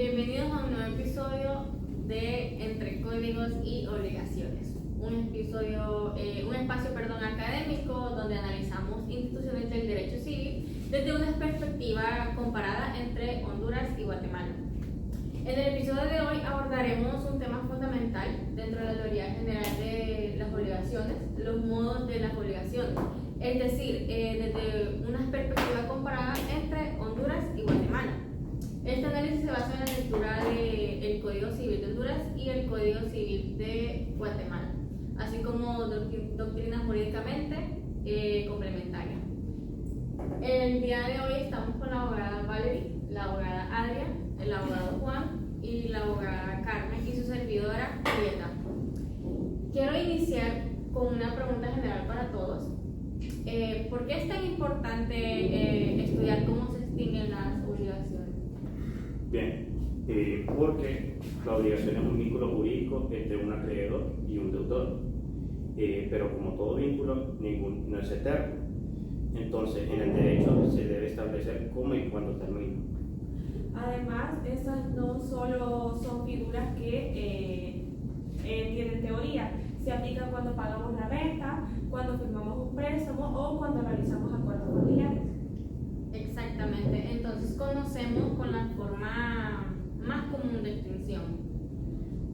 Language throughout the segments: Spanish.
Bienvenidos a un nuevo episodio de Entre Códigos y Obligaciones. Un espacio académico donde analizamos instituciones del derecho civil desde una perspectiva comparada entre Honduras y Guatemala. En el episodio de hoy abordaremos un tema fundamental dentro de la teoría general de las obligaciones, los modos de las obligaciones, es decir, desde una perspectiva comparada entre Honduras y Guatemala. Este análisis se basa en la lectura del Código Civil de Honduras y el Código Civil de Guatemala, así como doctrinas jurídicamente complementarias. El día de hoy estamos con la abogada Valerie, la abogada Adria, el abogado Juan y la abogada Carmen y su servidora Julieta. Quiero iniciar con una pregunta general para todos. ¿Por qué es tan importante estudiar cómo se extinguen las obligaciones? Bien, porque la obligación es un vínculo jurídico entre un acreedor y un deudor, pero como todo vínculo, no es eterno. Entonces, en el derecho se debe establecer cómo y cuándo termina. Además, estas no solo son figuras que tienen teoría, se aplican cuando pagamos la renta, cuando firmamos un préstamo o cuando realizamos acuerdos familiares. Exactamente, entonces conocemos con la forma más común de extinción.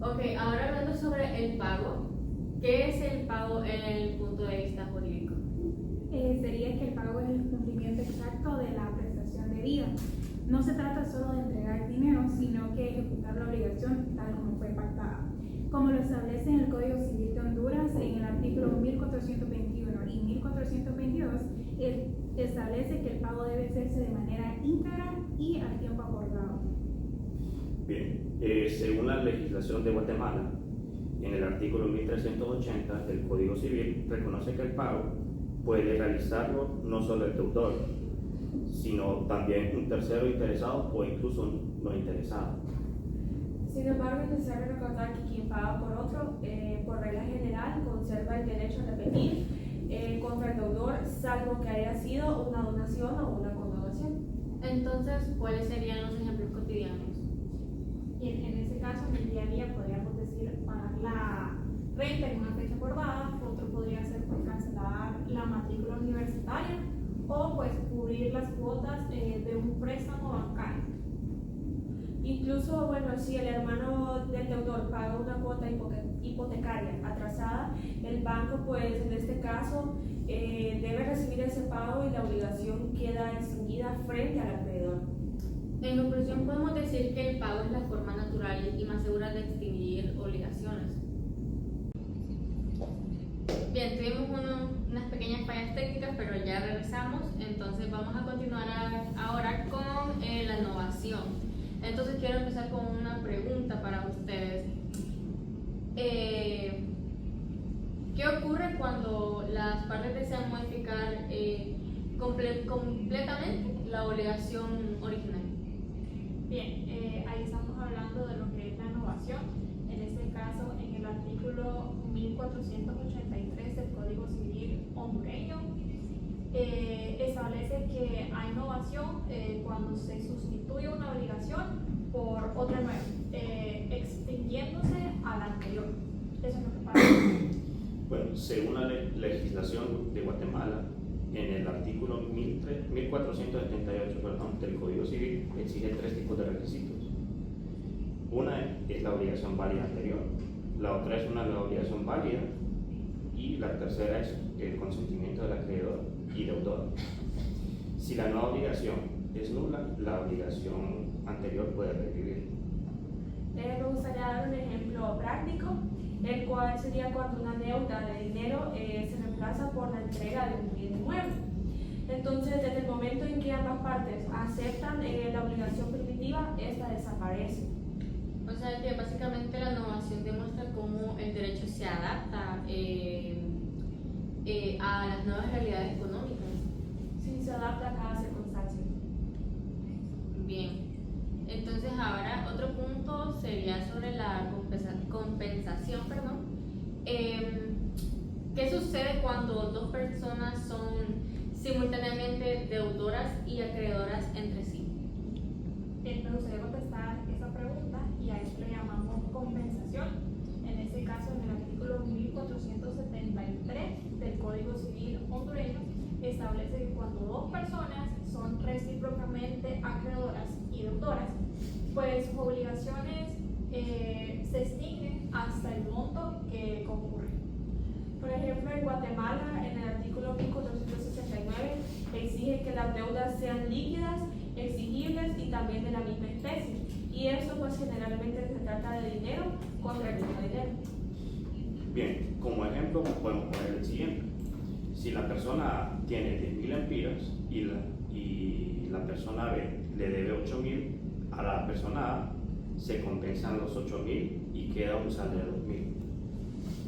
Ok, ahora hablando sobre el pago, ¿qué es el pago en el punto de vista jurídico? Sería que el pago es el cumplimiento exacto de la prestación debida. No se trata solo de entregar dinero, sino que ejecutar la obligación tal como fue pactada. Como lo establece en el Código Civil de Honduras, en el artículo 1421 y 1422, establece que el pago debe hacerse de manera íntegra y al tiempo acordado. Bien, según la legislación de Guatemala, en el artículo 1380 del Código Civil, reconoce que el pago puede realizarlo no solo el deudor, sino también un tercero interesado o incluso no interesado. Sin embargo, es necesario recordar que quien paga por otro, por regla general, conserva el derecho a repetir contra el deudor, salvo que haya sido una donación o una condonación. Entonces, ¿cuáles serían los ejemplos cotidianos? Bien, en este caso, en el día a día podríamos decir pagar la renta en una fecha acordada, otro podría ser pues, cancelar la matrícula universitaria o pues cubrir las cuotas de un préstamo bancario. Incluso, bueno, si el hermano del deudor paga una cuota hipotecaria atrasada, el banco, pues en este caso, debe recibir ese pago y la obligación queda extinguida frente al acreedor. En conclusión, podemos decir que el pago es la forma natural y más segura de extinguir obligaciones. Bien, tuvimos unas pequeñas fallas técnicas, pero ya regresamos. Entonces vamos a continuar ahora con la innovación. Entonces quiero empezar con una pregunta para ustedes. ¿Qué ocurre cuando las partes desean modificar completamente la obligación original? Bien, ahí estamos hablando de lo que es la innovación. En este caso, en el artículo 1483 del Código Civil hondureño, establece que hay innovación cuando se sustituye una obligación por otra nueva, extinguiéndose a la anterior. Eso es lo que pasa. Bueno, según la legislación de Guatemala, en el artículo 1478 del Código Civil exige tres tipos de requisitos. Una es la obligación válida anterior, la otra es una nueva obligación válida y la tercera es el consentimiento del acreedor y deudor. Si la nueva obligación es nula, la obligación anterior puede revivir. Me gustaría dar un ejemplo práctico, el cual sería cuando una deuda de dinero se reemplaza por la entrega de un bien inmueble. Entonces, desde el momento en que ambas partes aceptan la obligación primitiva, esta desaparece. O sea que básicamente la innovación demuestra cómo el derecho se adapta a las nuevas realidades económicas. Sí, se adapta a cada circunstancia. Bien, entonces ahora otro punto sería sobre la compensación. ¿Qué sucede cuando dos personas son simultáneamente deudoras y acreedoras entre sí? Me gustaría contestar esa pregunta y a eso le llamamos compensación. En este caso, en el artículo 1473 del Código Civil hondureño, establece que cuando dos personas son recíprocamente acreedoras y deudoras, pues sus obligaciones se extinguen hasta el monto que concurre. Por ejemplo, en Guatemala, en el artículo 1469, exige que las deudas sean líquidas, exigibles y también de la misma especie. Y eso pues generalmente se trata de dinero contra el mismo dinero. Bien, como ejemplo podemos poner el siguiente. Si la persona tiene 10.000 empiras y la persona B le debe 8.000, a la persona A se compensan los 8.000 y queda un saldo de 2.000.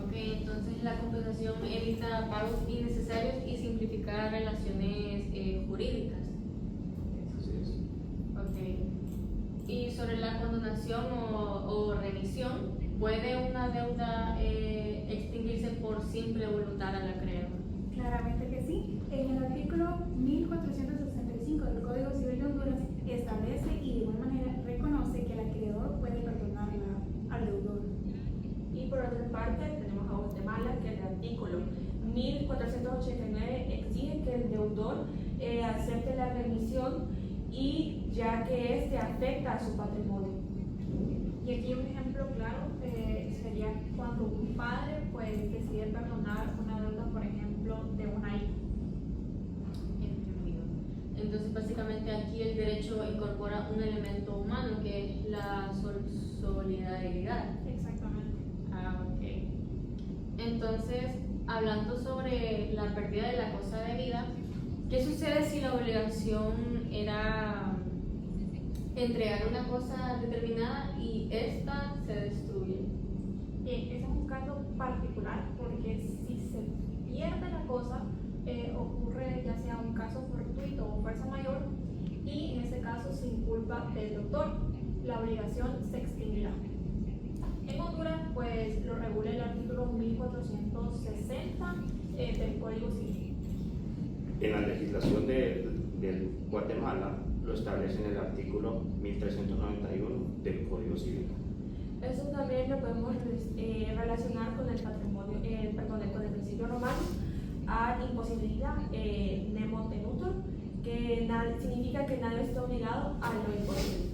Ok, entonces la compensación evita pagos innecesarios y simplifica relaciones jurídicas. Así es. Ok. Y sobre la condonación o remisión, ¿puede una deuda extinguirse por simple voluntad al acreedor? Claramente que sí. En el artículo 1465 del Código Civil de Honduras establece y de igual manera reconoce que el acreedor puede perdonar al deudor. Y por otra parte, tenemos a Guatemala, que el artículo 1489 exige que el deudor acepte la remisión y ya que éste afecta a su patrimonio. Y aquí un ejemplo claro sería cuando un padre pues decide perdonar una deuda, por ejemplo, de una hija. Entendido. Entonces, básicamente aquí el derecho incorpora un elemento humano que es la solidaridad. Exactamente. Ah, ok. Entonces, hablando sobre la pérdida de la cosa de vida, ¿qué sucede si la obligación era entregar una cosa determinada y esta se destruye? Bien, ese es un caso particular porque si se pierde la cosa, ocurre ya sea un caso fortuito o fuerza mayor y en ese caso sin culpa del doctor, la obligación se extinguirá. En Honduras, pues lo regula el artículo 1460 del Código Civil. En la legislación de Guatemala lo establece en el artículo 1391 del Código Civil. Eso también lo podemos relacionar con el patrimonio, con el principio romano, a imposibilidad, nemo tenutur, que significa que nadie está obligado a lo imposible.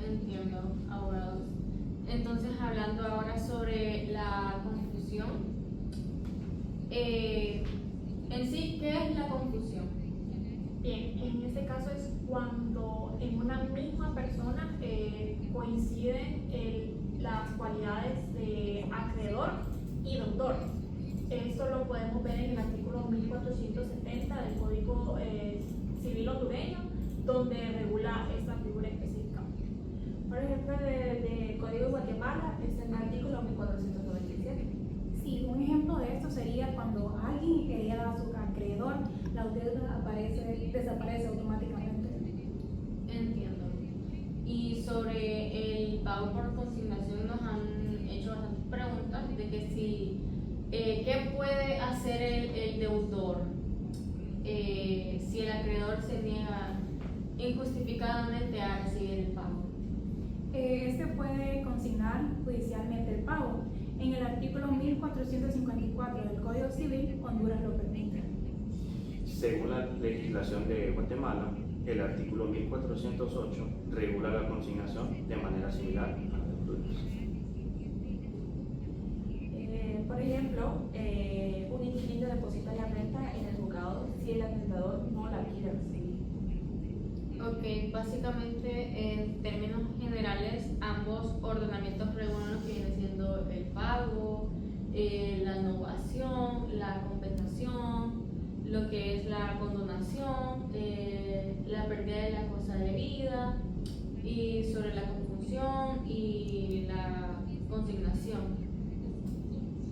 Entiendo, abogados. Entonces, hablando ahora sobre la confusión, en sí, ¿qué es la confusión? Bien, en este caso es cuando en una misma persona coinciden las cualidades de acreedor y deudor. Esto lo podemos ver en el artículo 1470 del Código Civil hondureño, donde regula esta figura específica. Por ejemplo, del Código de Guatemala está en el artículo 1497. Sí, un ejemplo de esto sería cuando alguien hereda a su acreedor, la deuda desaparece automáticamente. Entiendo. Y sobre el pago por consignación nos han hecho bastantes preguntas de que si, ¿qué puede hacer el deudor si el acreedor se niega injustificadamente a recibir el pago? Este puede consignar judicialmente el pago. En el artículo 1454 del Código Civil, Honduras lo permite. Según la legislación de Guatemala, el artículo 1408 regula la consignación de manera similar a la de Honduras. Por ejemplo, un inquilino deposita la renta en el juzgado si el arrendador no la quiere recibir. Ok, básicamente en términos generales ambos ordenamientos regulan lo que viene siendo el pago, la novación, la compensación, lo que es la condonación, la pérdida de la cosa de vida y sobre la confusión y la consignación.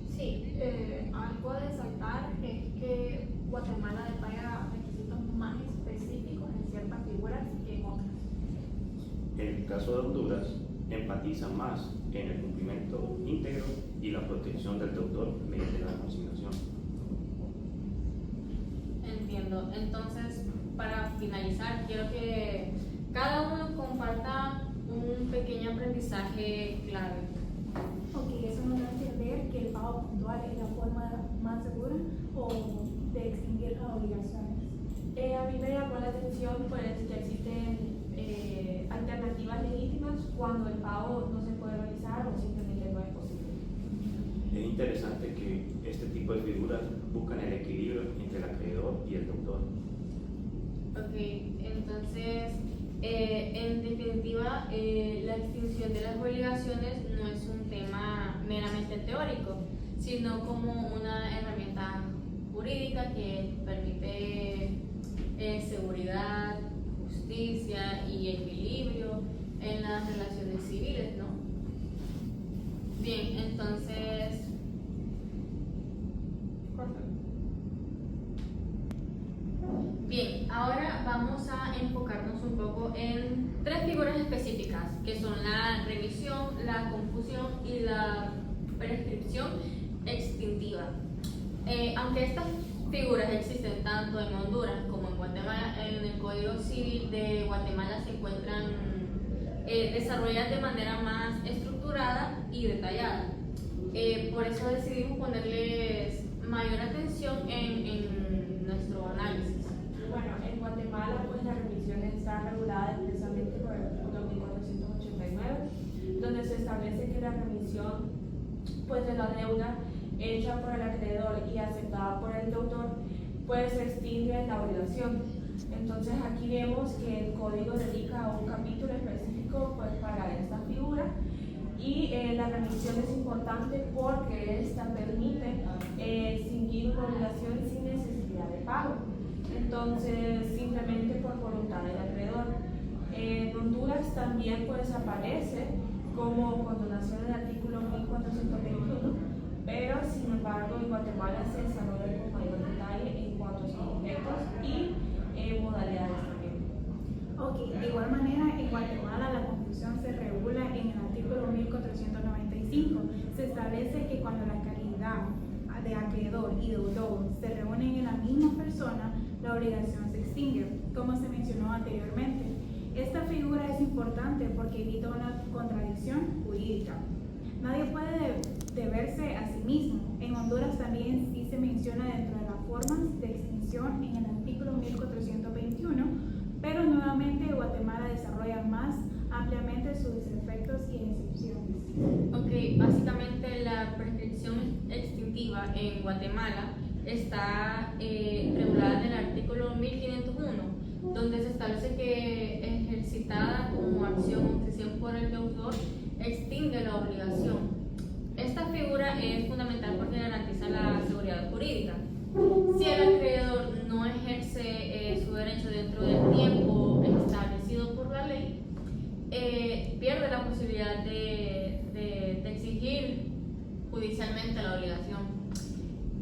Sí, algo de resaltar es que Guatemala detalla requisitos más específicos en ciertas figuras que en otras. En el caso de Honduras, enfatiza más en el cumplimiento íntegro y la protección del deudor mediante la consignación. Entiendo. Entonces, para finalizar, quiero que cada uno comparta un pequeño aprendizaje clave. Ok, eso nos da a entender que el pago puntual es la forma más segura o de extinguir las obligaciones. A mí me llamó la atención pues que existen alternativas legítimas cuando el pago no se puede realizar o simplemente no es posible. Es interesante que este tipo de figuras buscan el equilibrio entre el acreedor y el deudor. Ok, entonces, en definitiva, la extinción de las obligaciones no es un tema meramente teórico, sino como una herramienta jurídica que permite seguridad, justicia y equilibrio en las relaciones civiles, ¿no? Bien, entonces, bien, ahora vamos a enfocarnos un poco en tres figuras específicas, que son la remisión, la confusión y la prescripción extintiva. Aunque estas figuras existen tanto en Honduras como en Guatemala, en el Código Civil de Guatemala se encuentran desarrolladas de manera más estructurada y detallada. Por eso decidimos ponerles mayor atención en nuestro análisis. Bueno, en Guatemala pues la remisión está regulada expresamente por el artículo 1489, donde se establece que la remisión pues de la deuda hecha por el acreedor y aceptada por el deudor pues se extingue la obligación. Entonces aquí vemos que el código dedica un capítulo específico pues para esta figura y la remisión es importante porque esta permite extinguir una obligación sin necesidad de pago. Entonces, simplemente por voluntad del acreedor. En Honduras también pues aparece como condonación el artículo 1421, pero sin embargo en Guatemala se desarrolla con mayor detalle en cuanto a sus objetos y modalidades también. Ok, de igual manera, en Guatemala la confusión se regula en el artículo 1495. Se establece que cuando la calidad de acreedor y deudor se reúnen en la misma persona, la obligación se extingue, como se mencionó anteriormente. Esta figura es importante porque evita una contradicción jurídica. Nadie puede deberse a sí mismo. En Honduras también sí se menciona dentro de las formas de extinción en el artículo 1421, pero nuevamente Guatemala desarrolla más ampliamente sus efectos y excepciones. Ok, básicamente la prescripción extintiva en Guatemala está regulada en el artículo 1501, donde se establece que ejercitada como acción o obsesión por el deudor extingue la obligación. Esta figura es fundamental porque garantiza la seguridad jurídica. Si el acreedor no ejerce su derecho dentro del tiempo establecido por la ley, pierde la posibilidad de exigir judicialmente la obligación.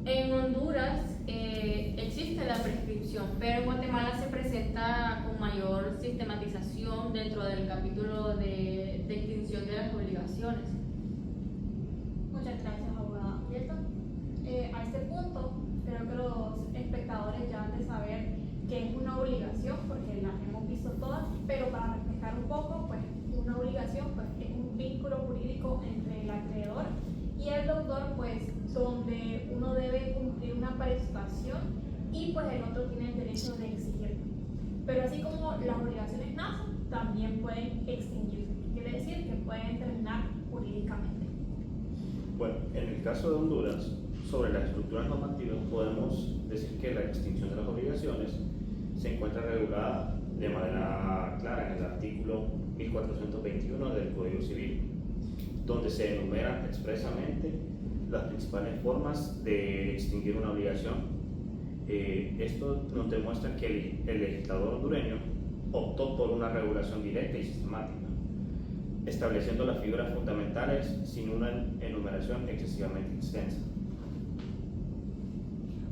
En Honduras existe la prescripción, pero en Guatemala se presenta con mayor sistematización dentro del capítulo de extinción de las obligaciones. Muchas gracias, abogada Julieta. A este punto, creo que los espectadores ya han de saber que es una obligación, porque las hemos visto todas, pero para refrescar un poco, pues una obligación pues, es un vínculo jurídico entre el acreedor y el deudor, pues donde uno debe cumplir una prestación y pues el otro tiene el derecho de exigir. Pero así como las obligaciones nacen, también pueden extinguirse. Quiere decir que pueden terminar jurídicamente. Bueno, en el caso de Honduras, sobre las estructuras normativas podemos decir que la extinción de las obligaciones se encuentra regulada de manera clara en el artículo 1421 del Código Civil, donde se enumeran expresamente las principales formas de extinguir una obligación. Esto nos demuestra que el legislador hondureño optó por una regulación directa y sistemática, estableciendo las figuras fundamentales sin una enumeración excesivamente extensa.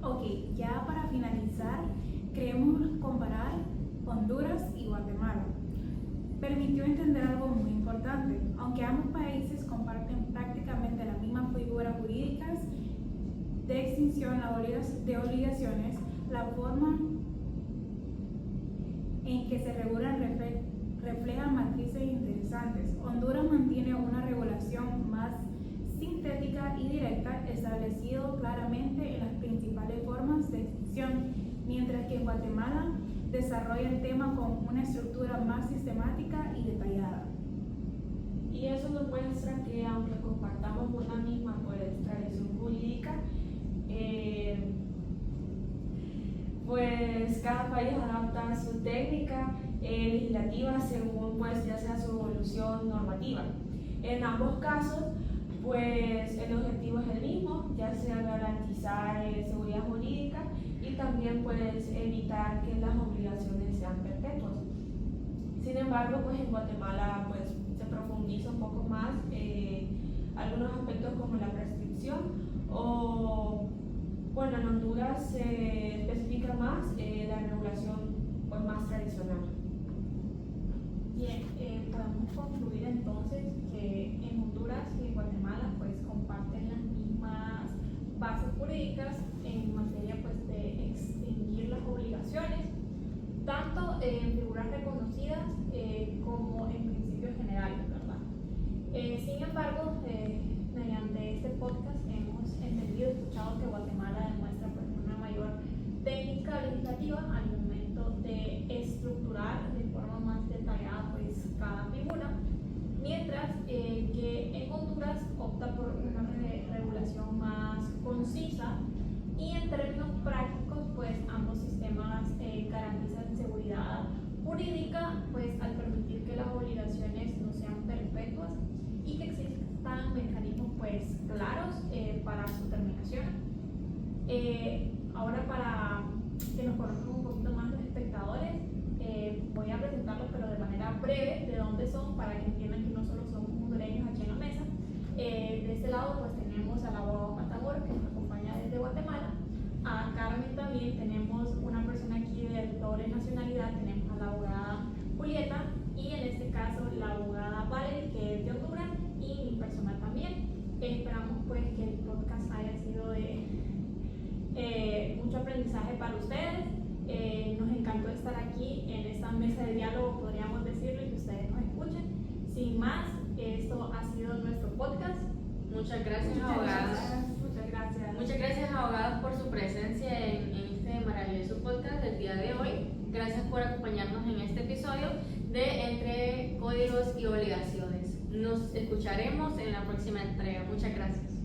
Ok, ya para finalizar, queremos comparar Honduras y Guatemala. Permitió entender algo muy importante. Aunque ambos países comparten prácticamente las mismas figuras jurídicas de extinción de obligaciones, la forma en que se regulan reflejan matrices interesantes. Honduras mantiene una regulación más sintética y directa, establecido claramente en las principales formas de extinción, mientras que en Guatemala desarrolla el tema con una estructura más sistemática y detallada. Y eso nos muestra que aunque compartamos una misma pues, tradición jurídica, pues cada país adapta su técnica legislativa según pues ya sea su evolución normativa. En ambos casos, pues el objetivo es el mismo, ya sea garantizar seguridad jurídica y también pues evitar que las obligaciones sean perpetuas. Sin embargo, pues en Guatemala pues se profundiza un poco más algunos aspectos como la prescripción o bueno, en Honduras se especifica más la regulación pues, más tradicional. Bien, podemos concluir entonces que en Honduras y en Guatemala pues comparten las mismas bases jurídicas en materia pues de extinguir las obligaciones, tanto en figuras reconocidas como en principios generales, ¿verdad? Sin embargo, mediante este podcast hemos entendido y escuchado que Guatemala demuestra pues, una mayor técnica legislativa al momento de estructurar de forma más detallada pues, cada figura, mientras que en Honduras opta por una regulación más concisa y en términos prácticos pues ambos sistemas garantizan seguridad jurídica pues al permitir que las obligaciones no sean perpetuas y que existan mecanismos pues claros para su terminación. Ahora para que nos conozcan un poquito más los espectadores, voy a presentarlos pero de manera breve de dónde son para que entiendan que no solo somos hondureños aquí en la mesa. De este lado pues tenemos al abogado Matamoros que nos acompaña desde Guatemala. A Carmen también tenemos una persona aquí de doble nacionalidad, tenemos a la abogada Julieta y en este caso la abogada Valerie que es de Honduras y mi personal también. Esperamos pues que el podcast haya sido de mucho aprendizaje para ustedes. Nos encantó estar aquí en esta mesa de diálogo, podríamos decirlo, y que ustedes nos escuchen. Sin más, esto ha sido nuestro podcast. Muchas gracias, abogados. Muchas gracias. Muchas gracias, abogados, por su presencia en este maravilloso podcast del día de hoy. Gracias por acompañarnos en este episodio de Entre Códigos y Obligaciones. Nos escucharemos en la próxima entrega. Muchas gracias.